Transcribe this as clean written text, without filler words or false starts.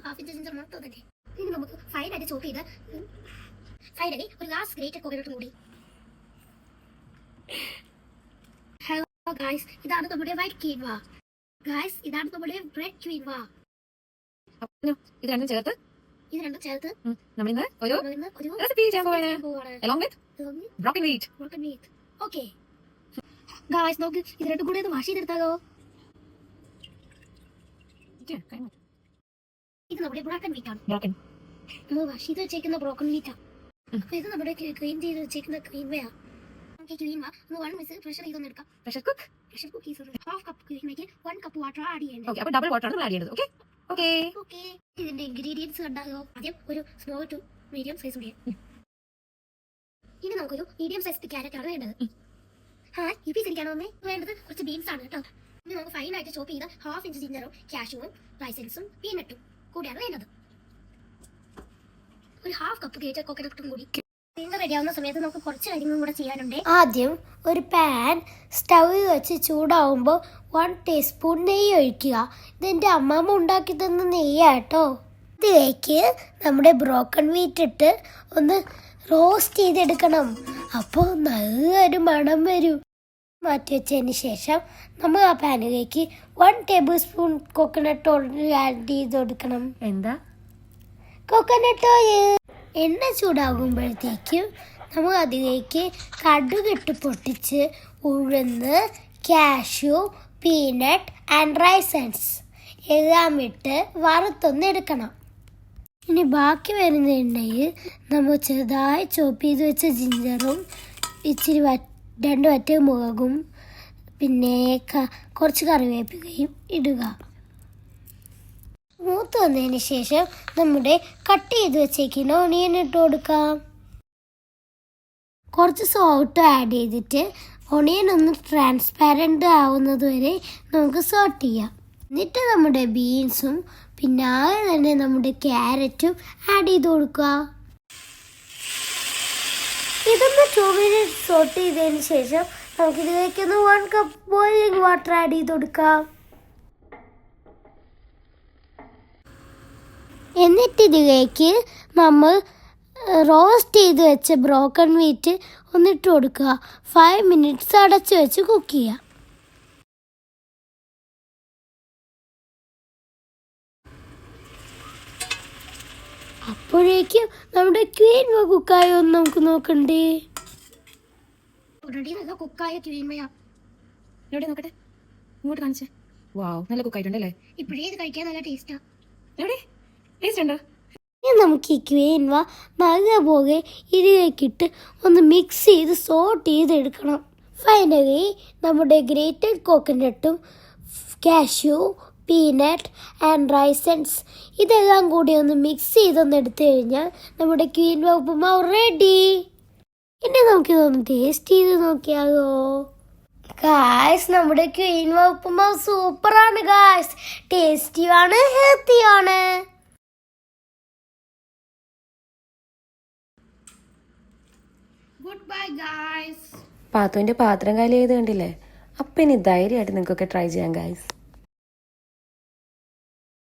Half inch ginger മൊത്തം തന്നെ. ഇനി നമുക്ക് ഫൈനായിട്ട് ചോപ്പ് ചെയ്ത് ഫൈനലി ഒരു ഗ്ലാസ് ഗ്രേറ്റഡ് കോക്കനട്ടും കൂടി. ഹലോ ഗായ്സ്, ഇതാണ് നമ്മുടെ വൈറ്റ് ക്വീൻവ. ഗായ്സ്, ഇതാണ് നമ്മുടെ റെഡ് ക്വീൻവ. ഇത് രണ്ടും ചേർത്ത് നമ്മളിന്ന് ഒരു റെസിപ്പി ചെയ്യാൻ പോവാണ്. Along with broken wheat. Okay guys, നമുക്ക് ഇത് രണ്ടും കൂടി ഒന്ന് വാഷ് ചെയ്തെടുത്താലോ? ഇത് നമ്മുടെ ബ്രോക്കൺ വീറ്റ് ആണ്. നമ്മൾ വാഷ് ചെയ്ത് വെച്ചേക്കുന്ന ബ്രോക്കൺ വീറ്റ് ആണ്. അപ്പൊ ഇത് നമ്മുടെ ക്ലീൻ ചെയ്ത് വെച്ചേക്കുന്ന ക്വീൻവയാണ്. നമുക്ക് ക്വീൻവ ഒന്ന് 1 വിസിൽ പ്രഷർ ചെയ്തൊന്ന് എടുക്കാം. പ്രഷർ കുക്ക് ഹാഫ് കപ്പ് ക്വീൻവയ്ക്ക് 1 കപ്പ് വാട്ടർ ആഡ് ചെയ്യേണ്ടത്. ഓക്കേ, അപ്പോൾ ഡബിൾ വാട്ടർ ആണ് ആഡ് ചെയ്യേണ്ടത്. ഓക്കേ. ഇതിന്റെ ഇൻഗ്രീഡിയൻസ് കണ്ടാലോ? ആദ്യം ഒരു സ്മോൾ ടു മീഡിയം സൈസ് ഉള്ളിയാണ്. ഇനി നമുക്കൊരു മീഡിയം സൈസ് ക്യാരറ്റ് ആണ് വേണ്ടത്. ഈ പീസ് എനിക്കാണോ വേണ്ടത്? കുറച്ച് ബീൻസ് ആണ് കേട്ടോ. ഇനി നമുക്ക് ഫൈനായിട്ട് ചോപ്പ് ചെയ്ത ഹാഫ് ഇഞ്ച് ജിഞ്ചറും കാഷ്യൂവും റൈസൻസും പീനട്ടും കൂടിയാണ് വേണ്ടത്. ഒരു ഹാഫ് കപ്പ് ഗ്രേറ്റഡ് കോക്കനട്ടും കൂടി. ജിഞ്ചർ റെഡിയാവുന്ന സമയത്ത് നമുക്ക് കുറച്ച് കാര്യങ്ങളും കൂടെ ചെയ്യാനുണ്ട്. ആദ്യം ഒരു പാൻ സ്റ്റൗവിൽ വെച്ച് ചൂടാവുമ്പോൾ 1 ടീസ്പൂൺ നെയ്യ് ഒഴിക്കുക. ഇതെൻ്റെ അമ്മമ്മ ഉണ്ടാക്കി തന്ന നെയ്യാട്ടോ. ഇതിലേക്ക് നമ്മുടെ ബ്രോക്കൺ വീറ്റ് ഇട്ട് ഒന്ന് റോസ്റ്റ് ചെയ്തെടുക്കണം. അപ്പോൾ നല്ലൊരു മണം വരും. മാറ്റി വെച്ചതിന് ശേഷം നമ്മൾ ആ പാനിലേക്ക് 1 table spoon coconut oil add ചെയ്ത് കൊടുക്കണം. എന്താ? Coconut oil. എണ്ണ ചൂടാകുമ്പോഴത്തേക്കും നമ്മൾ അതിലേക്ക് കടുകിട്ട് പൊട്ടിച്ച് ഉഴുന്ന്, കാഷ്യൂ, പീനട്ട് ആൻഡ് റൈസൻസ് എല്ലാം ഇട്ട് വറുത്തൊന്ന് എടുക്കണം. ഇനി ബാക്കി വരുന്ന എണ്ണയിൽ നമ്മൾ ചെറുതായി ചോപ്പ് ചെയ്ത് വെച്ച ജിഞ്ചറും ഇച്ചിരി 2 വറ്റൽമുളകും പിന്നെ കുറച്ച് കറിവേപ്പിലയും ഇടുക. മൂത്ത് വന്നതിന് ശേഷം നമ്മുടെ കട്ട് ചെയ്ത് വെച്ചേക്കുന്ന ഓണിയൻ ഇട്ട് കൊടുക്കാം. കുറച്ച് സോൾട്ട് ആഡ് ചെയ്തിട്ട് ഓണിയൻ ഒന്ന് ട്രാൻസ്പാരൻ്റ് ആവുന്നത് വരെ നമുക്ക് സോട്ട് ചെയ്യാം. എന്നിട്ട് നമ്മുടെ ബീൻസും പിന്നാലെ തന്നെ നമ്മുടെ ക്യാരറ്റും ആഡ് ചെയ്ത് കൊടുക്കുക. ഇതൊന്ന് 2 മിനിറ്റ് സോട്ട് ചെയ്തതിന് ശേഷം നമുക്കിതിലേക്ക് 1 കപ്പ് ബോയിലിംഗ് വാട്ടർ ആഡ് ചെയ്ത് കൊടുക്കാം. എന്നിട്ട് ഇതിലേക്ക് നമ്മൾ റോസ്റ്റ് ചെയ്ത് വെച്ച ബ്രോക്കൺ വീറ്റ് ഒന്നിട്ട് കൊടുക്കുക. 5 മിനിറ്റ്സ് അടച്ച് വെച്ച് കുക്ക് ചെയ്യുക. അപ്പോഴേക്കും നമ്മുടെ ക്വീൻവ കുക്കായോ എന്ന് നമുക്ക് നോക്കണ്ടേ? ഓൾറെഡി നല്ല കുക്കായ ക്വീൻവയാ. എവിടെ നോക്കട്ടെ? ഇങ്ങോട്ട് കാണിച്ചേ. വാവ്, നല്ല കുക്കായിട്ടുണ്ടല്ലേ? ഇപ്പോഴേ ഇത് കഴിക്കാൻ നല്ല ടേസ്റ്റാ. എവിടെ ടേസ്റ്റ് ഉണ്ടോ? ഇനി നമുക്ക് ഈ ക്വീൻവ നല്ലപോലെ ഇതിലേക്കിട്ട് ഒന്ന് മിക്സ് ചെയ്ത് സോട്ട് ചെയ്തെടുക്കണം. ഫൈനലി നമ്മുടെ ഗ്രേറ്റഡ് കോക്കനട്ടും കാഷ്യൂ, പീനട്ട് ആൻഡ് റൈസൻസ് ഇതെല്ലാം കൂടി ഒന്ന് മിക്സ് ചെയ്തൊന്ന് എടുത്തു കഴിഞ്ഞാൽ നമ്മുടെ ക്വീൻവ ഉപ്പുമാവ് റെഡി. ഇനി നമുക്കിതൊന്ന് ടേസ്റ്റ് ചെയ്ത് നോക്കിയാലോ? ഗായ്സ്, നമ്മുടെ ക്വീൻവ ഉപ്പുമാവ് സൂപ്പറാണ് ഗായ്സ്. ടേസ്റ്റിയാണ്, ഹെൽത്തിയാണ്. Good bye guys. പാത്തുവിന്റെ പാത്രം കാലി ചെയ്ത് കണ്ടില്ലേ? അപ്പം ഇനി ധൈര്യമായിട്ട് നിങ്ങൾക്കൊക്കെ ട്രൈ ചെയ്യാം ഗായ്സ്.